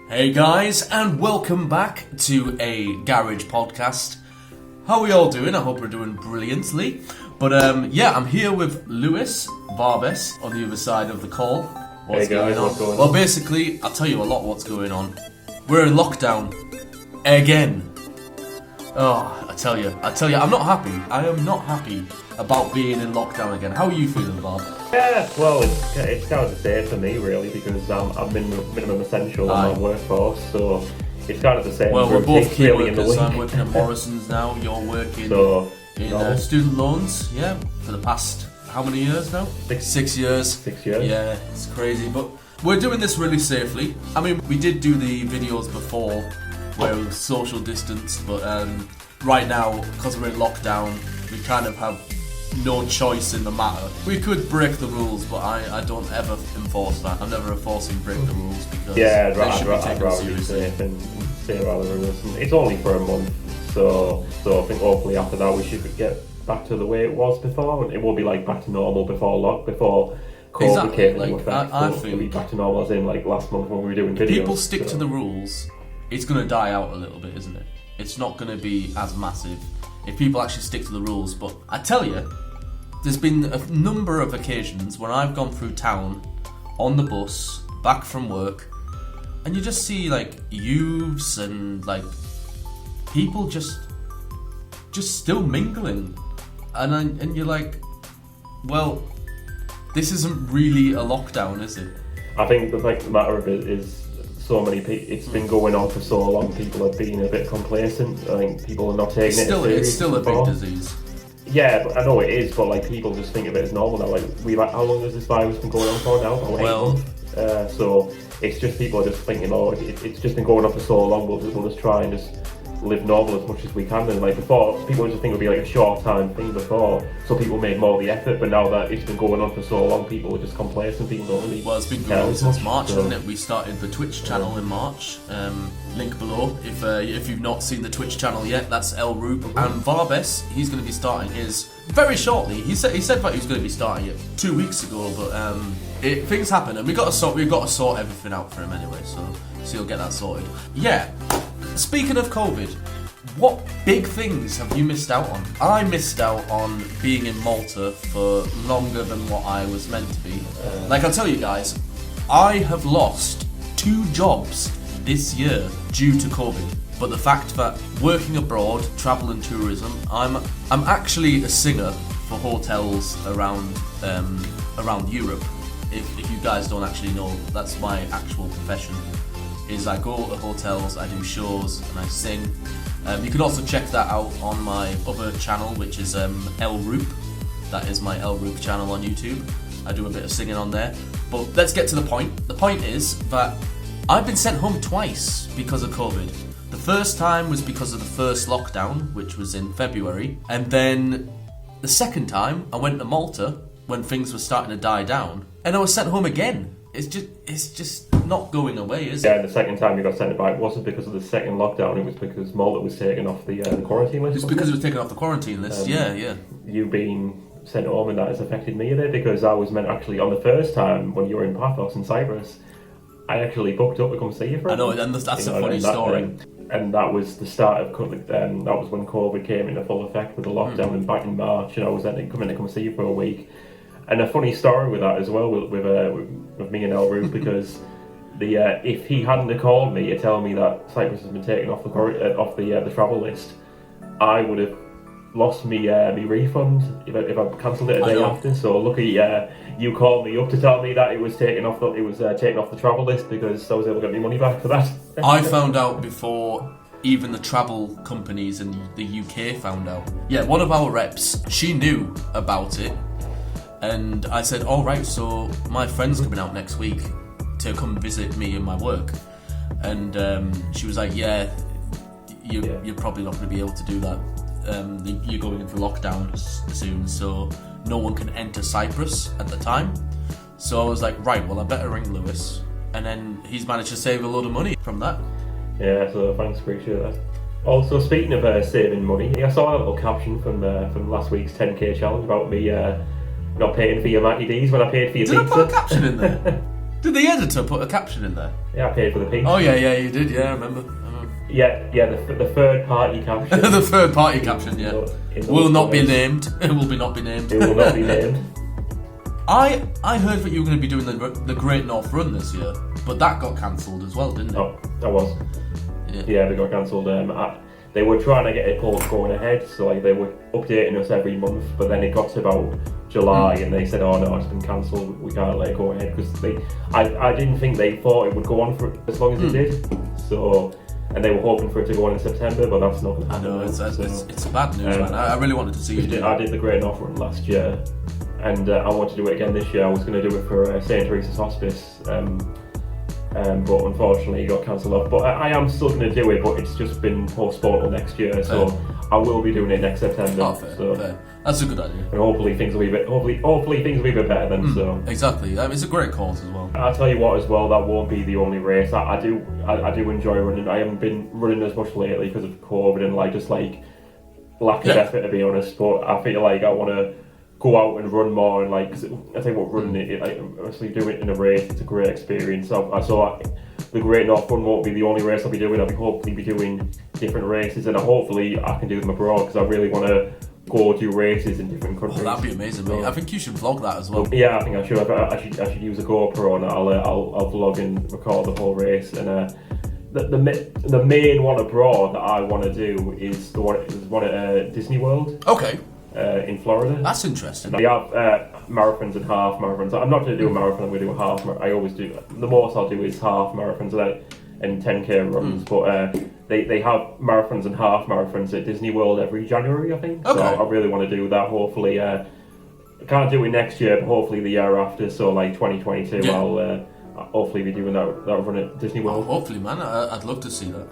Hey guys, and welcome back to a garage podcast. How are we all doing? I hope we're doing brilliantly. But I'm here with Lewis Barbes on the other side of the call. What's going on? Well, basically, I'll tell you a lot what's going on. We're in lockdown again. Oh, I tell you, I'm not happy. I am not happy about being in lockdown again. How are you feeling, Bob? Yeah, well, it's kind of the same for me, really, because I'm minimum essential in my workforce, so it's kind of the same. Well, we're both key workers. I'm working at Morrison's now. You're working in student loans, yeah, for the past, how many years now? 6 years. 6 years. Yeah, it's crazy, but we're doing this really safely. I mean, we did do the videos before where we were social distanced, but right now, because we're in lockdown, we kind of have no choice in the matter. We could break the rules, but I don't ever enforce that. I'm never enforcing break the rules because they should be taken seriously. Safe and stay by the rules. And it's only for a month, so I think hopefully after that we should get back to the way it was before, and it will be like back to normal before COVID came into effect. I think it'll be back to normal as in like last month when we were doing videos. People stick to the rules, it's going to die out a little bit, isn't it? It's not going to be as massive if people actually stick to the rules. But I tell you, there's been a number of occasions when I've gone through town on the bus back from work, and you just see like youths and like people just still mingling, and you're like, well, this isn't really a lockdown, is it? I think the matter of it is, so many people, it's been going on for so long, people have been a bit complacent. I think people are not taking it seriously. It's still a big disease. Yeah, but I know it is, but like people just think of it as normal now. Like how long has this virus been going on for now? About 8 months. So it's just people are just thinking, it's just been going on for so long. We'll just try and just live normal as much as we can. And like before, people just think it would be like a short time thing before, so people made more of the effort. But now that it's been going on for so long, people are just complacent. People don't really. Well, it's been going on since March, hasn't it? We started the Twitch channel in March. Link below if you've not seen the Twitch channel yet. That's El Rube and Barbes. He's going to be starting his very shortly. He said that he was going to be starting it 2 weeks ago, but things happen, and we've got to sort everything out for him anyway. So he'll get that sorted. Yeah. Speaking of COVID, what big things have you missed out on? I missed out on being in Malta for longer than what I was meant to be. Like I'll tell you guys, I have lost 2 jobs this year due to COVID. But the fact that working abroad, travel and tourism, I'm actually a singer for hotels around Europe. If you guys don't actually know, that's my actual profession. Is I go to hotels, I do shows, and I sing. You can also check that out on my other channel, which is El Roop. That is my El Roop channel on YouTube. I do a bit of singing on there. But let's get to the point. The point is that I've been sent home twice because of COVID. The first time was because of the first lockdown, which was in February. And then the second time, I went to Malta when things were starting to die down. And I was sent home again. It's just not going away, is it? Yeah, and the second time you got sent back wasn't because of the second lockdown, it was because Malta was taken off the quarantine list. It's because it was taken off the quarantine list, yeah. You being sent home, and that has affected me a bit, because I was meant actually, on the first time when you were in Paphos in Cyprus, I actually booked up to come see you for it. I know, and that's a funny story. And that was the start of that was when COVID came into full effect with the lockdown, and back in March, and I was then coming to come see you for a week. And a funny story with that as well, with me and El Rube, because if he hadn't have called me to tell me that Cyprus has been taken off the travel list, I would have lost me refund if I cancelled it a day after. So lucky you called me up to tell me that it was taken off the travel list, because I was able to get my money back for that. I found out before even the travel companies in the UK found out. Yeah, one of our reps, she knew about it. And I said, all right, so my friend's coming out next week to come visit me in my work. And she was like, yeah, you're probably not going to be able to do that. You're going into lockdown soon, so no one can enter Cyprus at the time. So I was like, right, well, I better ring Lewis. And then he's managed to save a load of money from that. Yeah, so thanks, appreciate that. Also, speaking of saving money, I saw a little caption from last week's 10k challenge about me not paying for your Matty D's when I paid for your pizza. Did I put a caption in there? Did the editor put a caption in there? Yeah, I paid for the pink. Oh yeah, you did. Yeah, I remember. Yeah, the third party caption. The third party caption, yeah. Will not be named. It will not be named. It will not be named. I heard that you were going to be doing the Great North Run this year, but that got cancelled as well, didn't it? Oh, that was. Yeah, they got cancelled. They were trying to get it all going ahead, so like they were updating us every month, but then it got to about July and they said, oh no, it's been cancelled, we can't let it go ahead, because I didn't think they thought it would go on for as long as it did. So, and they were hoping for it to go on in September, but that's not going to happen. I know, it's bad news, man. I really wanted to see you do it. I did the Great North Run last year, and I want to do it again this year. I was going to do it for St. Teresa's Hospice, but unfortunately it got cancelled off. But I am still going to do it, but it's just been postponed till next year, so I will be doing it next September. Oh, fair. That's a good idea. And hopefully things will be a bit, hopefully things will be a bit better then. So exactly, it's a great cause as well. I'll tell you what as well, that won't be the only race. I do enjoy running. I haven't been running as much lately because of COVID and just lack of effort, to be honest. But I feel like I want to go out and run more, and cause I tell you what, running obviously doing it in a race, it's a great experience. So the Great North Run won't be the only race I'll be doing. I'll hopefully be doing different races, and hopefully I can do them abroad, because I really want to go do races in different countries. Oh, that'd be amazing, mate. I think you should vlog that as well. Yeah, I think I should. I should use a GoPro and I'll vlog and record the whole race. And the main one abroad that I want to do is the one at Disney World. Okay. In Florida. That's interesting. They have marathons and half marathons. I'm not going to do a marathon. I'm going to do a half. I always do. The most I'll do is half marathons and 10k runs. But they have marathons and half marathons at Disney World every January, I think. Okay. So I really want to do that. Hopefully, I can't do it next year, but hopefully the year after. So 2022, yeah. I'll hopefully be doing that run at Disney World. Oh, hopefully, man. I'd love to see that.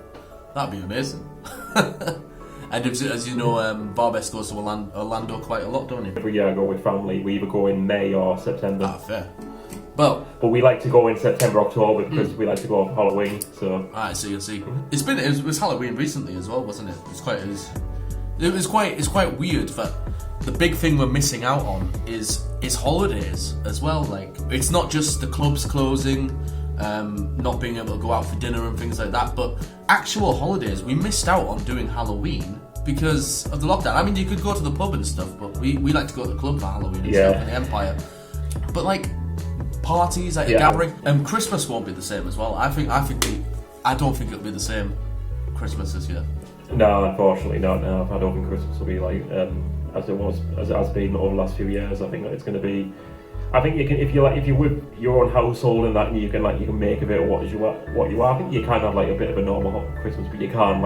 That'd be amazing. And as you know, Barbes goes to Orlando quite a lot, don't you? Every year I go with family. We either go in May or September. Ah, fair. But we like to go in September, October, because we like to go for Halloween. So I see. It was Halloween recently as well, wasn't it? It's quite weird that the big thing we're missing out on is holidays as well. Like, it's not just the clubs closing, not being able to go out for dinner and things like that, but actual holidays. We missed out on doing Halloween because of the lockdown. I mean, you could go to the pub and stuff, but we like to go to the club for Halloween and stuff in the Empire. But parties, a gathering, and Christmas won't be the same as well. I don't think it'll be the same Christmas this year. No, unfortunately not. No, I don't think Christmas will be as it has been over the last few years. I think it's going to be. I think you can, if you're with your own household and that, and you can make of it what you are. I think you can have a bit of a normal Christmas, but you can't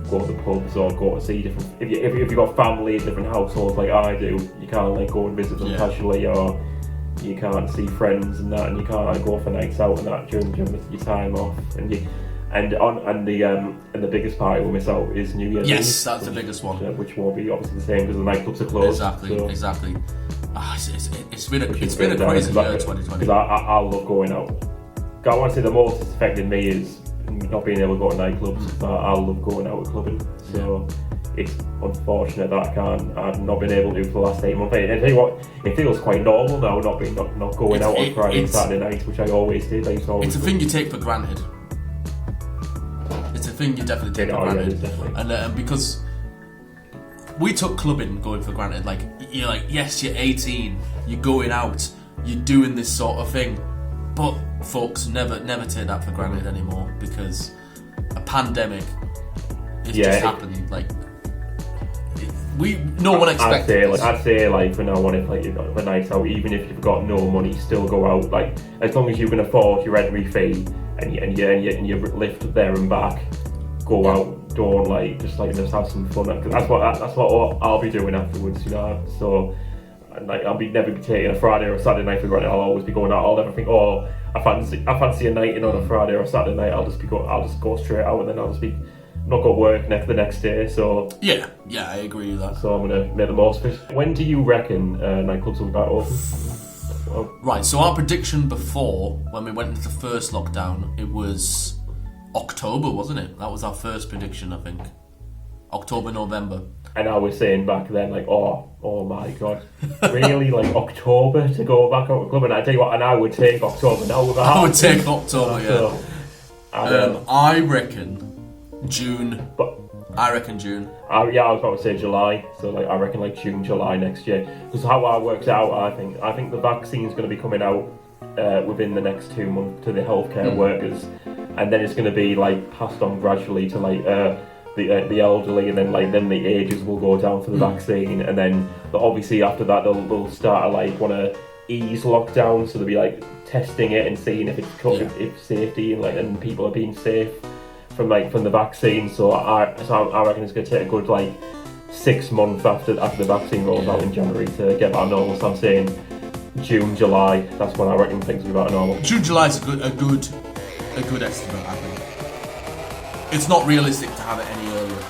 go to the pubs or go to see different. If you've got family in different households like I do, you can't go and visit them casually, or you can't see friends and that, and you can't go for nights out and that during your time off. And the biggest party we'll miss out is New Year's. Yes, that's the biggest one. Which won't be obviously the same because the nightclubs are closed. Exactly. It's been a crazy year, 2020. Because I love going out. I want to say the most it's affected me is not being able to go to nightclubs. I love going out and clubbing. So it's unfortunate that I've not been able to for the last 8 months. And I tell you what, it feels quite normal now not going out on Friday and Saturday nights, which I always did. It's a thing you take for granted. It's a thing you definitely take for granted. And because we took clubbing going for granted. Yes, you're 18, you're going out, you're doing this sort of thing. But folks, never take that for granted anymore, because a pandemic is just happening. No one expected this. I'd say for now on, if you've got a night out, even if you've got no money, still go out. As long as you can afford your entry fee and you lift there and back, go out. Don't just have some fun. That's what I'll be doing afterwards. So. I'll never be taking a Friday or a Saturday night for granted. I'll always be going out. I'll never think, I fancy a night in on a Friday or a Saturday night. I'll just go straight out, and then I'll just be not got work the next day. So yeah, I agree with that. So I'm gonna make the most of it. When do you reckon nightclubs will be back open? Right. So our prediction before, when we went into the first lockdown, it was October, wasn't it? That was our first prediction, I think. October, November. And I was saying back then, like, oh my God, really, like October to go back out to the club? And I tell you what, and I would take October now with a I would heartbeat. take October, yeah. I reckon June. But I reckon June. I was about to say July, so like I reckon like June, July next year. Because how I works out, I think the vaccine's going to be coming out within the next 2 months to the healthcare workers, and then it's going to be like passed on gradually to like the elderly, and then the ages will go down for the vaccine, and then obviously after that they'll start to like want to ease lockdown, so they'll be like testing it and seeing if it's if safety and people are being safe from the vaccine. So I reckon it's going to take a good like 6 months after the vaccine rolls out in January to get back to normal. So I'm saying June, July. That's when I reckon things will be back to normal. June, July is a good estimate, I think. It's not realistic to have it any earlier.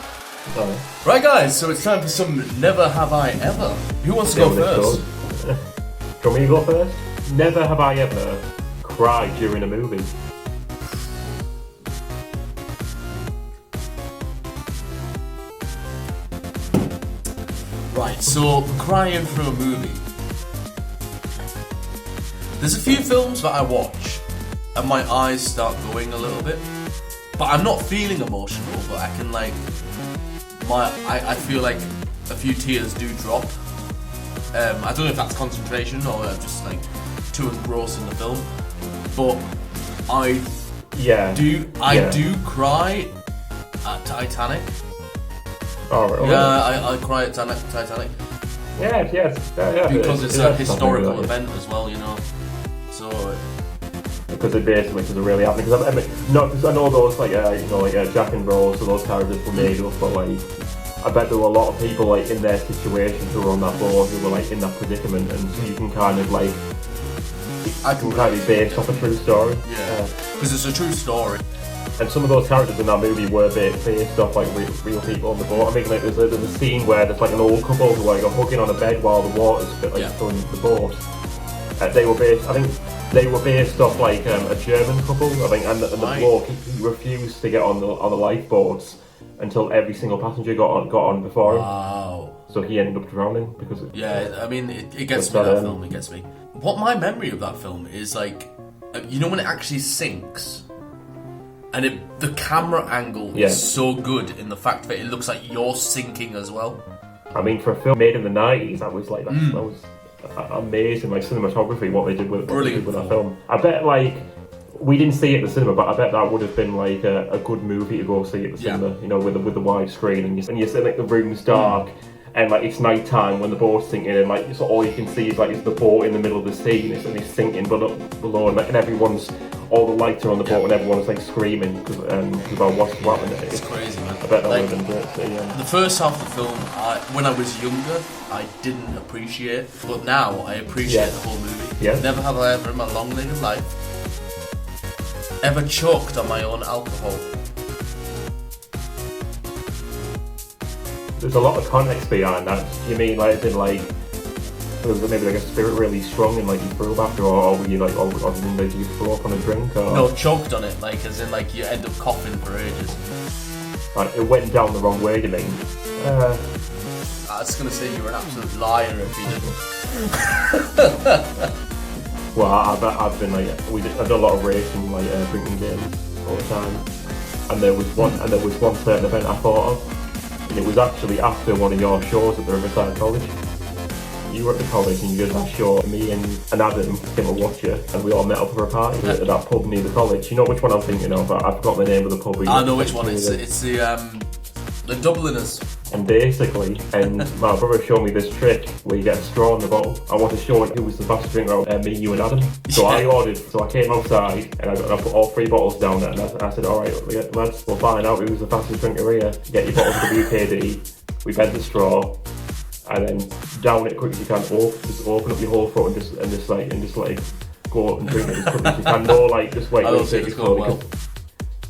Sorry. Right, guys. So it's time for some Never Have I Ever. Who wants to go first? Do you want me to go first? Never have I ever cried during a movie. Right, so crying for a movie. There's a few films that I watch and my eyes start going a little bit, but I'm not feeling emotional, but I can like, I feel like a few tears do drop. I don't know if that's concentration or just like too engrossed in the film, but I do cry at Titanic. Oh, really? Yeah, I cry at Titanic. Yeah. Because it's a historical event as well, you know. So. Because it basically doesn't really happen. Because I know those like Jack and Rose, so those characters were made up, but like I bet there were a lot of people like in their situation who were on that boat who were like in that predicament, and so you can kind of like kind of be based off a true story. Yeah, because it's a true story. And some of those characters in that movie were based off like real people on the boat. I mean, like there's a scene where there's like an old couple who like are hugging on a bed while the water's filling the boat. They were based off like a German couple, I think, and the bloke he refused to get on the lifeboats until every single passenger got on before him. Wow. So he ended up drowning because I mean, it gets me, that film, it gets me. What my memory of that film is like, you know when it actually sinks? And the camera angle is so good in the fact that it looks like you're sinking as well. I mean, for a film made in the 90s, that was amazing, like cinematography, what they did with that film. I bet like we didn't see it at the cinema, but I bet that would have been like a good movie to go see at the cinema, you know, with the wide screen, and you see like the room's dark. And like it's night time when the boat's sinking, and like so all you can see is like it's the boat in the middle of the sea, and it's sinking below, and like all the lights are on the boat, and everyone's like screaming because about what's happening. It's crazy, man. I bet that would have been great. So, yeah. The first half of the film, when I was younger, I didn't appreciate, but now I appreciate the whole movie. Yeah. Never have I ever in my long living life ever choked on my own alcohol. There's a lot of context behind that. You mean like it's in like there was maybe like a spirit really strong and like you threw up after, or were you like, or did you throw up on a drink? Or? No, choked on it, like as in like you end up coughing for ages. Like it went down the wrong way, you mean? I was gonna say you were an absolute liar if you didn't. Well, I've been like I've done a lot of racing, like drinking games all the time, and there was one certain event I thought of. And it was actually after one of your shows at the Riverside College. You were at the college and you did that show. Me and Adam came to watch you, and we all met up for a party at that pub near the college. You know which one I'm thinking of? I forgot the name of the pub. I know which one. It's the Dubliners. And basically, my brother showed me this trick where you get a straw in the bottle. I want to show who was the fastest drinker out, me, you and Adam. So I came outside and I put all 3 bottles down there, and I said, alright lads, we'll find out who was the fastest drinker here. Get your bottles of WKD, we bent the straw, and then down it quick as you can, just open up your whole throat and just go up and drink it as quick as you can. No, like, just wait. I don't think it's going well.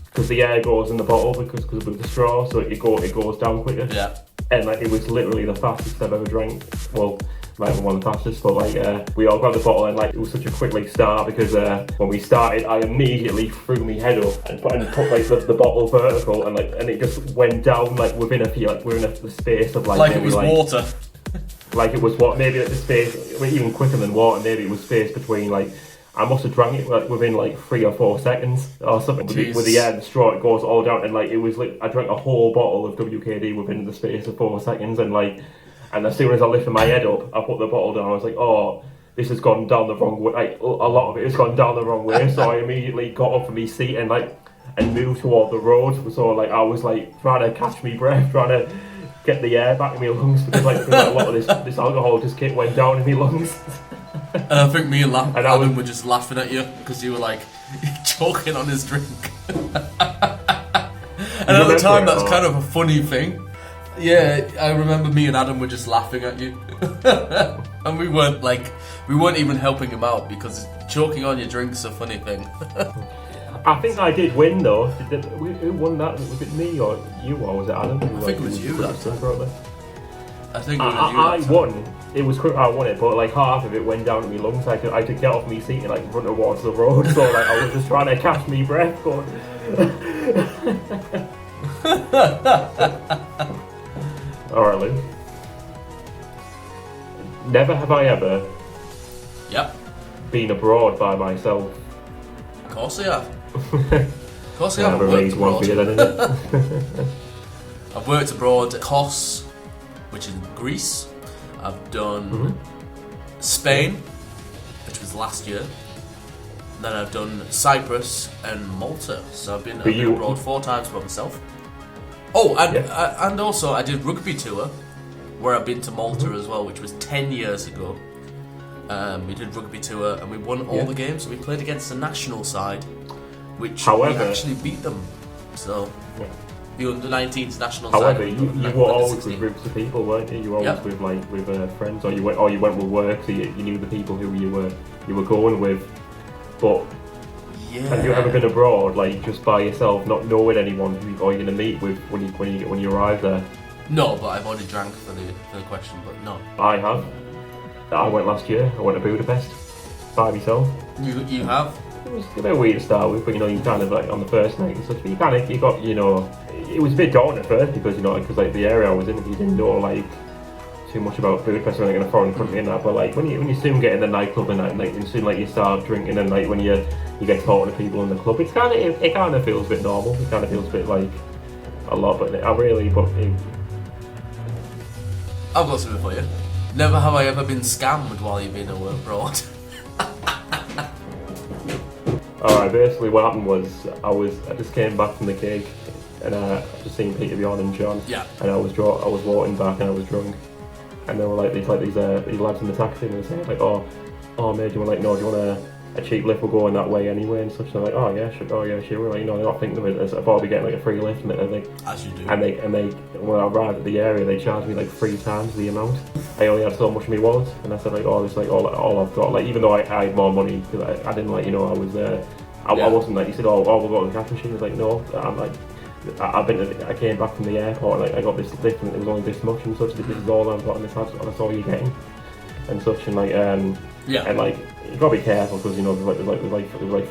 Because the air goes in the bottle because with the straw, so it goes down quicker. Yeah. And like it was literally the fastest I've ever drank. Well, Might have one of the fastest, but like we all grabbed the bottle and like it was such a quick like start because when we started, I immediately threw my head up and put like the bottle vertical and it just went down like within a few like we're in the space of like it was water. Like it was maybe like the space even quicker than water. Maybe it was space between like. I must have drank it like within like 3 or 4 seconds or something. With the straw, it goes all down, and like it was like I drank a whole bottle of WKD within the space of 4 seconds, and as soon as I lifted my head up, I put the bottle down. I was like, oh, this has gone down the wrong way. Like a lot of it has gone down the wrong way. So I immediately got up from my seat and moved toward the road. So like I was like trying to catch my breath, trying to get the air back in my lungs because a lot of this alcohol just went down in my lungs. And I think me and Adam were just laughing at you because you were like choking on his drink. And at the time, that's kind of a funny thing. Yeah, I remember me and Adam were just laughing at you, and we weren't even helping him out because choking on your drink's a funny thing. I think I did win though. Who won that? Was it me or you, or was it Adam? I think it was you that time. I think it was I won. It was quick. I won it, but like half of it went down to my lungs. I had to get off my seat and like run towards the road. So like I was just trying to catch me breath. Going. All right, Luke. Never have I ever. Yep. Been abroad by myself. Of course I have. Of course I have. I've worked abroad. I've worked abroad at Kos, which is in Greece. I've done Spain, which was last year. And then I've done Cyprus and Malta. So I've been abroad 4 times by myself. Oh, and also I did rugby tour, where I've been to Malta as well, which was 10 years ago. We did rugby tour and we won all the games. We played against the national side, which we actually beat them. So the under-19s national side. However, you were always with groups of people, weren't you? You were always with friends, or you went with work, so you knew the people who you were going with. But have you ever been abroad, like just by yourself, not knowing anyone who you're going to meet with when you arrive there? No, but I've already drank for the question. But no, I have. I went last year. I went to Budapest by myself. You have. It was a bit weird to start with, but you kind of like on the first night and such. But you got it was a bit daunting at first because like the area I was in, you didn't know like too much about Budapest or anything in a foreign country and that. But like when you soon get in the nightclub and soon like you start drinking and like when you get talking to people in the club, it kind of feels a bit normal. It kind of feels a bit like a lot, but I've got something for you. Never have I ever been scammed while you've been abroad. Alright, basically what happened was I just came back from the gig and I just seen Peter, Bjorn and John. Yeah. And I was walking back and I was drunk. And they were like these lads in the taxi and they were saying like, oh mate, do you want a cheap lift? We're going that way anyway and such. And I'm like, oh yeah, sure. We're like, they're not thinking of it as I'll be getting like a free lift and they as you do. And they when I arrived at the area they charged me like 3 times the amount. I only had so much in my wallet and I said like, oh, this is like all I've got. Like even though I had more money because I didn't I was I wasn't like, he said, oh we'll go to the cash machine. I was like, no, I'm like, I came back from the airport and like, I got this lift and it was only this much and such. This is all I've got in this house and that's all you're getting and such. And like and like you gotta be careful because there's like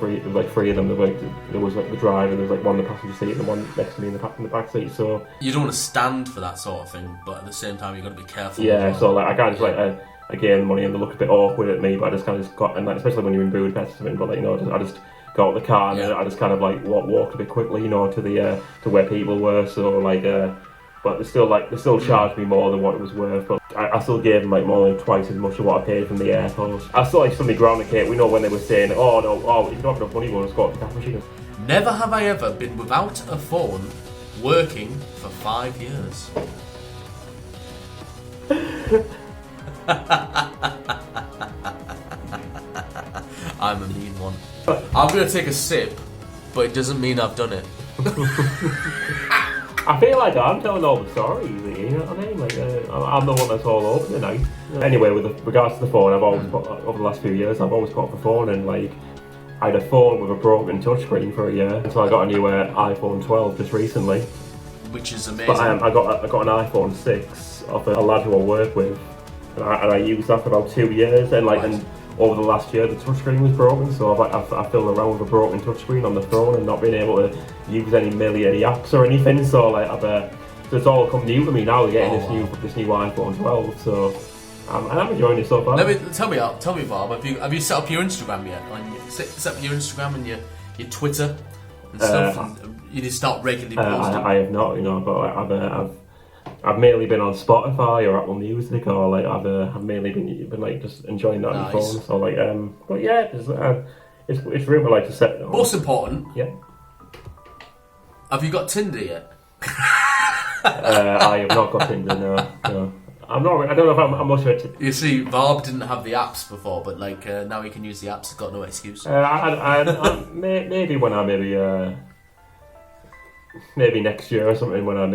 three of them. There was like the driver, there's like one in the passenger seat and one next to me in the back seat. So you don't want to stand for that sort of thing, but at the same time you got to be careful. Yeah, so like I kind of just I gave them money and they looked a bit awkward at me, but I just kind of got, and like, especially when you're in Budapest, but like I just got out of the car and I just kind of like walked a bit quickly, to the to where people were. So like, but they still charged me more than what it was worth. But I still gave them like more than twice as much of what I paid from the airport. I still like somebody ground the cake. We know when they were saying, oh no, if you don't have enough money, we'll just go to the cash machine. Never have I ever been without a phone working for 5 years. I'm a mean one. I'm gonna take a sip, but it doesn't mean I've done it. I feel like I'm telling all the stories, you know what I mean? Like, I'm the one that's all over the night. Anyway, with regards to the phone, I've always put, over the last few years, I've always put up the phone, and like, I had a phone with a broken touchscreen for a year until I got a new iPhone 12 just recently. Which is amazing. But I got an iPhone 6 off a lad who I work with. and I used that for about 2 years, and and over the last year the touchscreen was broken, so I filled around with a broken touchscreen on the phone and not being able to use any apps or anything. So so it's all come new to me now, getting this new iPhone 12. So I'm enjoying it so far. Tell me, Bob. Have you set up your Instagram yet? Set up your Instagram and your Twitter and stuff. And you need to start regularly posting. I have not, but I've mainly been on Spotify or Apple Music, or I've mainly been just enjoying that on the phone. So but yeah, it's really to set. Most important, yeah. Have you got Tinder yet? I have not got Tinder. No. I'm not. I don't know if I'm much of it. You see, Varb didn't have the apps before, but now he can use the apps. He's got no excuse. Maybe when maybe next year or something, when I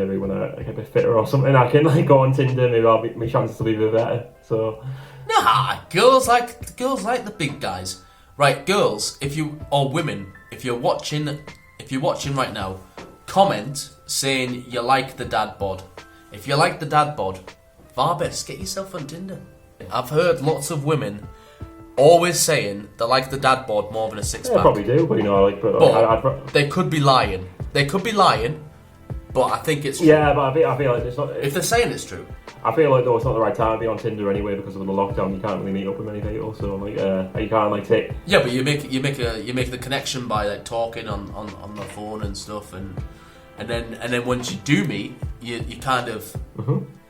get a bit fitter or something, I can go on Tinder. Maybe my chances will be a bit better. So nah, girls like the big guys, right? Girls, women, if you're watching right now, comment saying you like the dad bod. If you like the dad bod, Varbes, get yourself on Tinder. I've heard lots of women always saying they like the dad bod more than a six pack. I probably do, but they could be lying. But I think it's true. Yeah, but I feel like it's not. If they're saying it's true, I feel like though it's not the right time to be on Tinder anyway, because of the lockdown. You can't really meet up with many people, so you can't take. Yeah, but you make the connection by talking on the phone and stuff, and then once you do meet, you kind of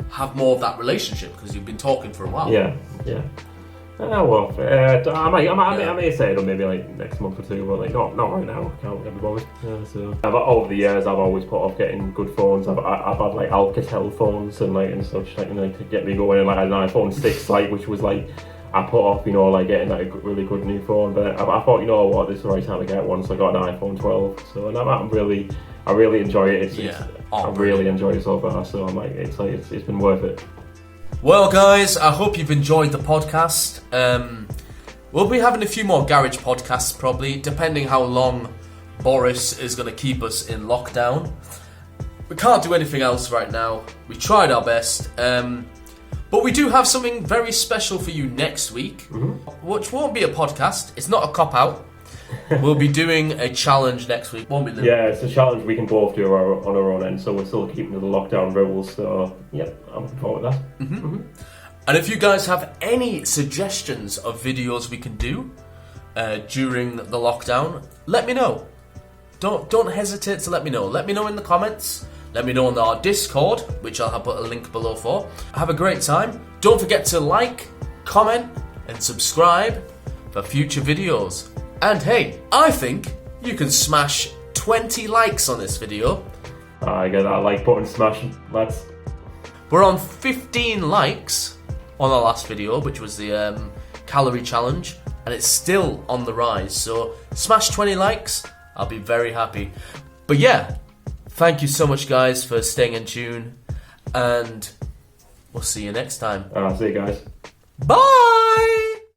have more of that relationship because you've been talking for a while. Yeah. I may say it maybe next month or two, but not right now. I can't get bothered. So over the years, I've always put off getting good phones. I've had Alcatel phones and such to get me going. And I had an iPhone 6 which was I put off getting a really good new phone. But I thought this is the right time to get one, so I got an iPhone 12. So and I really enjoy it. I really enjoy it so far. So it's been worth it. Well, guys, I hope you've enjoyed the podcast. We'll be having a few more garage podcasts, probably, depending how long Boris is going to keep us in lockdown. We can't do anything else right now. We tried our best. But we do have something very special for you next week, which won't be a podcast. It's not a cop-out. We'll be doing a challenge next week, won't we, Lou? Yeah, it's a challenge we can both do on our own end, so we're still keeping to the lockdown rules. So, yeah, I'm looking forward to that. And if you guys have any suggestions of videos we can do during the lockdown, let me know. Don't hesitate to let me know. Let me know in the comments. Let me know on our Discord, which I'll put a link below for. Have a great time. Don't forget to like, comment, and subscribe for future videos. And hey, I think you can smash 20 likes on this video. I get that like button smashing, lads. We're on 15 likes on our last video, which was the calorie challenge, and it's still on the rise. So smash 20 likes, I'll be very happy. But yeah, thank you so much, guys, for staying in tune, and we'll see you next time. See you guys. Bye!